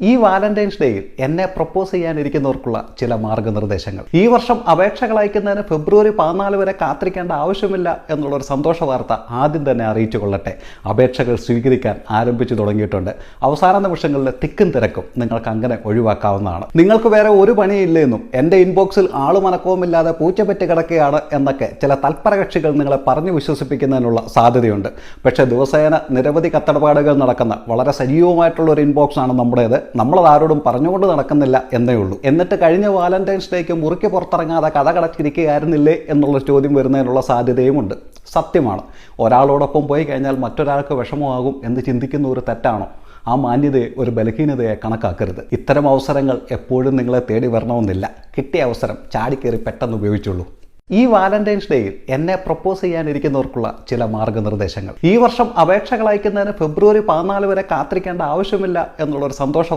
ഈ വാലന്റൈൻസ് ഡേയിൽ എന്നെ പ്രപ്പോസ് ചെയ്യാനിരിക്കുന്നവർക്കുള്ള ചില മാർഗനിർദ്ദേശങ്ങൾ. ഈ വർഷം അപേക്ഷകൾ അയക്കുന്നതിന് ഫെബ്രുവരി 14 വരെ കാത്തിരിക്കേണ്ട ആവശ്യമില്ല എന്നുള്ളൊരു സന്തോഷ വാർത്ത ആദ്യം തന്നെ അറിയിച്ചു കൊള്ളട്ടെ. അപേക്ഷകൾ സ്വീകരിക്കാൻ ആരംഭിച്ചു തുടങ്ങിയിട്ടുണ്ട്. അവസാന നിമിഷങ്ങളിലെ തിക്കും തിരക്കും നിങ്ങൾക്ക് അങ്ങനെ ഒഴിവാക്കാവുന്നതാണ്. നിങ്ങൾക്ക് വേറെ ഒരു പണിയില്ലെന്നും എൻ്റെ ഇൻബോക്സിൽ ആളുമനക്കവുമില്ലാതെ പൂച്ചപറ്റി കിടക്കുകയാണ് എന്നൊക്കെ ചില തൽപര കക്ഷികൾ നിങ്ങളെ പറഞ്ഞു വിശ്വസിപ്പിക്കുന്നതിനുള്ള സാധ്യതയുണ്ട്. പക്ഷേ ദിവസേന നിരവധി കത്തടപാടുകൾ നടക്കുന്ന വളരെ സജീവമായിട്ടുള്ള ഒരു ഇൻബോക്സ് ആണ് നമ്മുടേത്. നമ്മളത് ആരോടും പറഞ്ഞുകൊണ്ട് നടക്കുന്നില്ല എന്നേ ഉള്ളൂ. എന്നിട്ട് കഴിഞ്ഞ വാലന്റൈൻസ് ഡേക്ക് മുറിക്ക് പുറത്തിറങ്ങാതെ കഥ കടച്ചിരിക്കുകയായിരുന്നില്ലേ എന്നുള്ള ചോദ്യം വരുന്നതിനുള്ള സാധ്യതയുമുണ്ട്. സത്യമാണ്, ഒരാളോടൊപ്പം പോയി കഴിഞ്ഞാൽ മറ്റൊരാൾക്ക് വിഷമമാകും എന്ന് ചിന്തിക്കുന്ന ഒരു തെറ്റാണോ? ആ മാന്യതയെ ഒരു ബലഹീനതയെ കണക്കാക്കരുത്. ഇത്തരം അവസരങ്ങൾ എപ്പോഴും നിങ്ങളെ തേടി വരണമെന്നില്ല. കിട്ടിയ അവസരം ചാടിക്കേറി പെട്ടെന്ന് ഉപയോഗിച്ചുള്ളൂ. ഈ വാലന്റൈൻസ് ഡേയിൽ എന്നെ പ്രപ്പോസ് ചെയ്യാനിരിക്കുന്നവർക്കുള്ള ചില മാർഗനിർദ്ദേശങ്ങൾ. ഈ വർഷം അപേക്ഷകൾ അയക്കുന്നതിന് ഫെബ്രുവരി 14 വരെ കാത്തിരിക്കേണ്ട ആവശ്യമില്ല എന്നുള്ളൊരു സന്തോഷ